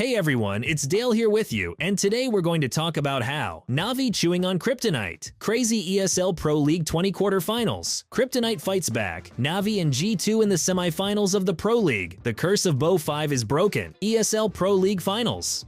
Hey everyone, it's Dale here with you, and today we're going to talk about how NAVI chewing on Kryptonite, crazy ESL Pro League 20 quarterfinals, Kryptonite fights back, NAVI and G2 in the semifinals of the Pro League, the curse of Bo 5 is broken, ESL Pro League finals.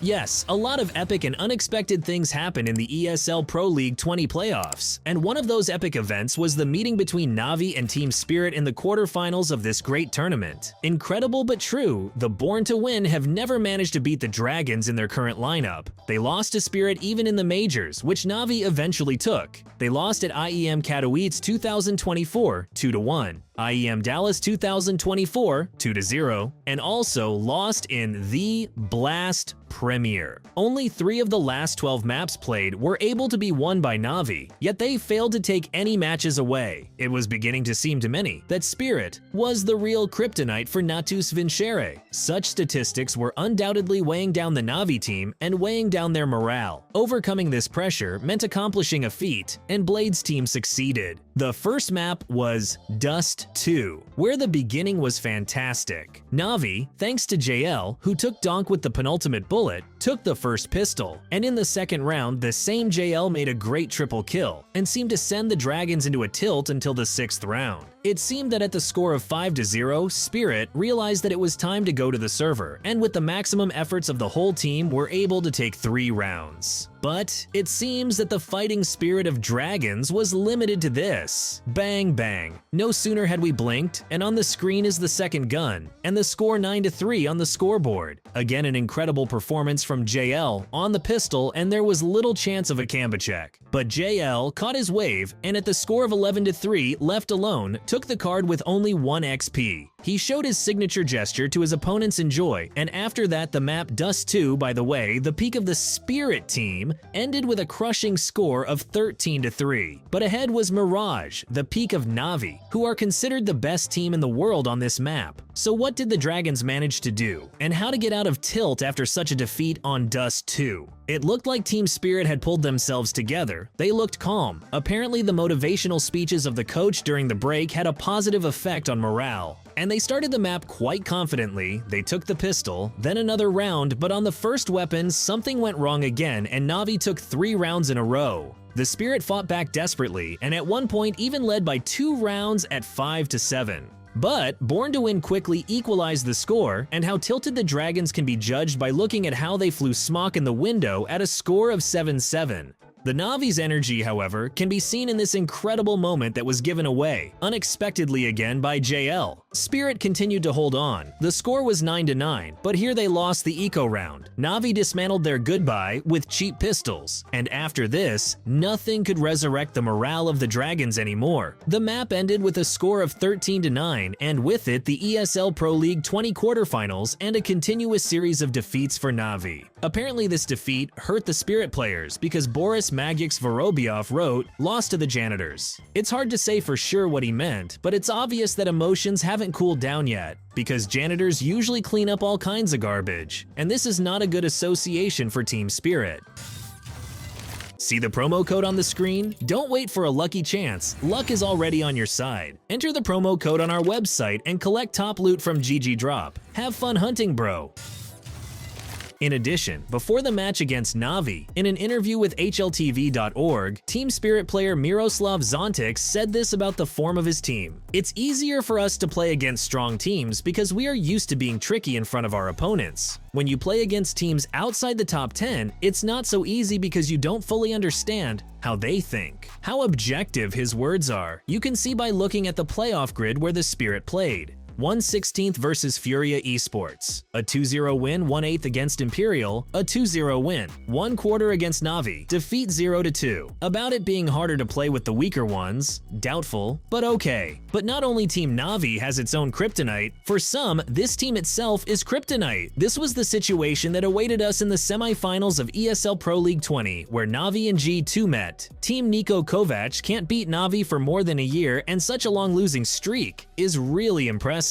Yes, a lot of epic and unexpected things happened in the ESL Pro League 20 playoffs, and one of those epic events was the meeting between NAVI and Team Spirit in the quarterfinals of this great tournament. Incredible but true, the Born to Win have never managed to beat the Dragons in their current lineup. They lost to Spirit even in the majors, which NAVI eventually took. They lost at IEM Katowice 2024 2-1. IEM Dallas 2024 2-0, and also lost in the Blast Premier. Only 3 of the last 12 maps played were able to be won by NAVI, yet they failed to take any matches away. It was beginning to seem to many that Spirit was the real kryptonite for Natus Vincere. Such statistics were undoubtedly weighing down the NAVI team and weighing down their morale. Overcoming this pressure meant accomplishing a feat, and Blade's team succeeded. The first map was Dust 2, where the beginning was fantastic. NAVI, thanks to JL, who took Donk with the penultimate bullet, took the first pistol, and in the second round, the same JL made a great triple kill, and seemed to send the Dragons into a tilt until the 6th round. It seemed that at the score of 5-0, Spirit realized that it was time to go to the server, and with the maximum efforts of the whole team, were able to take 3 rounds. But it seems that the fighting spirit of Dragons was limited to this. Bang bang. No sooner had we blinked, and on the screen is the second gun, and the score 9-3 on the scoreboard. Again, an incredible performance from JL on the pistol, and there was little chance of a Kamba check. But JL caught his wave, and at the score of 11-3, left alone, took the card with only 1 XP. He showed his signature gesture to his opponents enjoy, and after that the map Dust 2, by the way, the peak of the Spirit team, ended with a crushing score of 13-3. But ahead was Mirage, the peak of NAVI, who are considered the best team in the world on this map. So what did the Dragons manage to do, and how to get out of tilt after such a defeat on Dust 2? It looked like Team Spirit had pulled themselves together. They looked calm. Apparently the motivational speeches of the coach during the break had a positive effect on morale. And they started the map quite confidently. They took the pistol, then another round, but on the first weapon, something went wrong again and NAVI took 3 rounds in a row. The Spirit fought back desperately, and at one point even led by 2 rounds at 5-7. But Born to Win quickly equalized the score, and how tilted the Dragons can be judged by looking at how they flew smock in the window at a score of 7-7. The NAVI's energy, however, can be seen in this incredible moment that was given away, unexpectedly again by JL. Spirit continued to hold on. The score was 9-9, but here they lost the eco round. NAVI dismantled their goodbye with cheap pistols, and after this, nothing could resurrect the morale of the Dragons anymore. The map ended with a score of 13-9, and with it the ESL Pro League 20 quarterfinals and a continuous series of defeats for NAVI. Apparently this defeat hurt the Spirit players because Boris Magix Vorobyov wrote, "Lost to the janitors." It's hard to say for sure what he meant, but it's obvious that emotions haven't cooled down yet, because janitors usually clean up all kinds of garbage, and this is not a good association for Team Spirit. See the promo code on the screen? Don't wait for a lucky chance. Luck is already on your side. Enter the promo code on our website and collect top loot from GGDROP. Have fun hunting, bro. In addition, before the match against NAVI, in an interview with HLTV.org, Team Spirit player Miroslav Zontic said this about the form of his team. "It's easier for us to play against strong teams because we are used to being tricky in front of our opponents. When you play against teams outside the top 10, it's not so easy because you don't fully understand how they think." How objective his words are, you can see by looking at the playoff grid where the Spirit played. 1/16 versus Furia eSports, a 2-0 win, 1/8 against Imperial, a 2-0 win, 1/4 against NAVI, defeat 0-2. About it being harder to play with the weaker ones, doubtful, but okay. But not only Team NAVI has its own kryptonite, for some, this team itself is kryptonite. This was the situation that awaited us in the semifinals of ESL Pro League 20, where NAVI and G2 met. Team Niko Kovac can't beat NAVI for more than a year, and such a long losing streak is really impressive.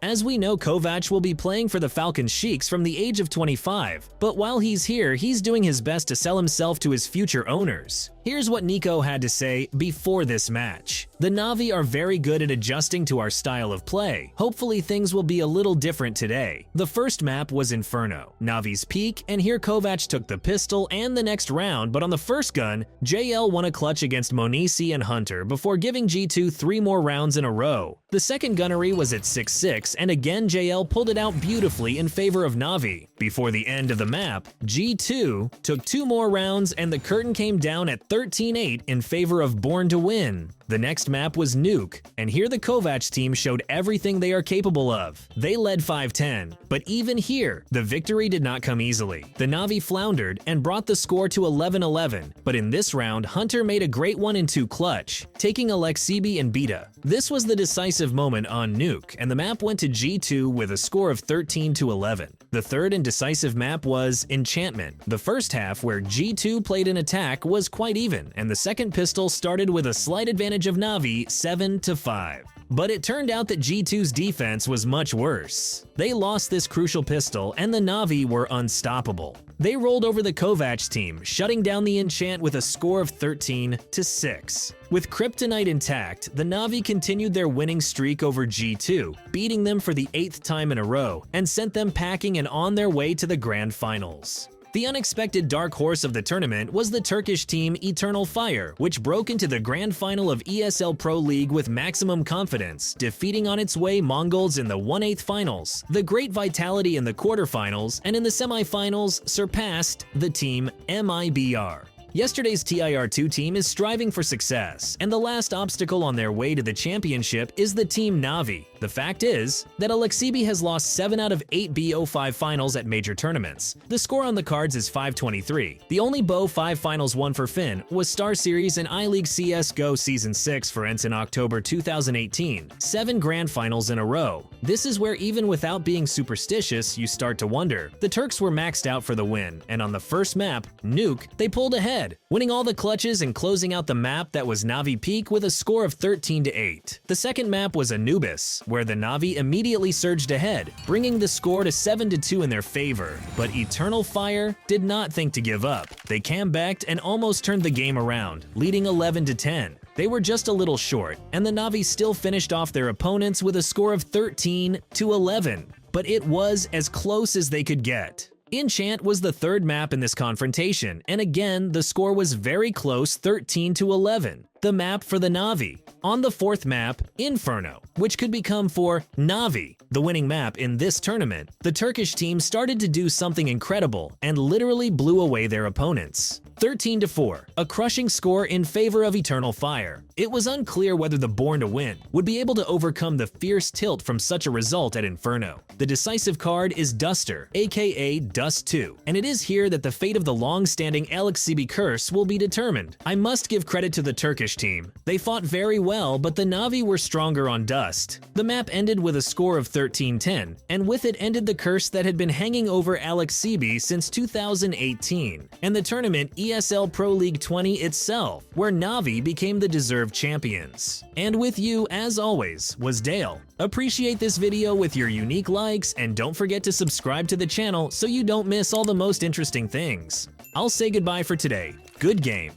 As we know, Kovac will be playing for the Falcon Sheiks from the age of 25, but while he's here, he's doing his best to sell himself to his future owners. Here's what Nico had to say before this match. The NAVI are very good at adjusting to our style of play. Hopefully things will be a little different today. The first map was Inferno, NAVI's peak, and here Kovac took the pistol and the next round, but on the first gun, JL won a clutch against Monisi and Hunter before giving G2 3 more rounds in a row. The second gunnery was at 6-6, and again JL pulled it out beautifully in favor of NAVI. Before the end of the map, G2 took 2 more rounds and the curtain came down at 13-8 in favor of Born to Win. The next map was Nuke, and here the Kovac team showed everything they are capable of. They led 5-10, but even here, the victory did not come easily. The NAVI floundered and brought the score to 11-11, but in this round, Hunter made a great 1-2 clutch, taking Alexibi and Beta. This was the decisive moment on Nuke, and the map went to G2 with a score of 13-11. The third and decisive map was Enchantment. The first half, where G2 played an attack, was quite even, and the second pistol started with a slight advantage of NAVI 7-5. But it turned out that G2's defense was much worse. They lost this crucial pistol and the NAVI were unstoppable. They rolled over the Kovac team, shutting down the Enchant with a score of 13-6. With Kryptonite intact, the NAVI continued their winning streak over G2, beating them for the 8th time in a row, and sent them packing and on their way to the grand finals. The unexpected dark horse of the tournament was the Turkish team Eternal Fire, which broke into the grand final of ESL Pro League with maximum confidence, defeating on its way Mongols in the 1/8 finals, the Great Vitality in the quarterfinals, and in the semifinals surpassed the team MIBR. Yesterday's TIR2 team is striving for success, and the last obstacle on their way to the championship is the team NAVI. The fact is that Alexibi has lost 7 out of 8 BO5 finals at major tournaments. The score on the cards is 5-23. The only BO5 finals won for Finn was Star Series and I-League CSGO Season 6 for Ents in October 2018, 7 grand finals in a row. This is where even without being superstitious, you start to wonder. The Turks were maxed out for the win, and on the first map, Nuke, they pulled ahead, winning all the clutches and closing out the map that was NAVI peak with a score of 13-8. The second map was Anubis, where the NAVI immediately surged ahead, bringing the score to 7-2 in their favor. But Eternal Fire did not think to give up. They comebacked and almost turned the game around, leading 11-10. They were just a little short, and the NAVI still finished off their opponents with a score of 13-11. But it was as close as they could get. Enchant was the third map in this confrontation, and again, the score was very close, 13-11. The map for the NAVI. On the fourth map, Inferno, which could become for NAVI, the winning map in this tournament, the Turkish team started to do something incredible and literally blew away their opponents. 13-4, a crushing score in favor of Eternal Fire. It was unclear whether the Born to Win would be able to overcome the fierce tilt from such a result at Inferno. The decisive card is Duster, aka Dust 2, and it is here that the fate of the long-standing Alexibi curse will be determined. I must give credit to the Turkish team. They fought very well, but the NAVI were stronger on Dust. The map ended with a score of 13-10, and with it ended the curse that had been hanging over Alexibi since 2018, and the tournament ESL Pro League 20 itself, where NAVI became the deserved champions. And with you, as always, was Dale. Appreciate this video with your unique likes, and don't forget to subscribe to the channel so you don't miss all the most interesting things. I'll say goodbye for today. Good game.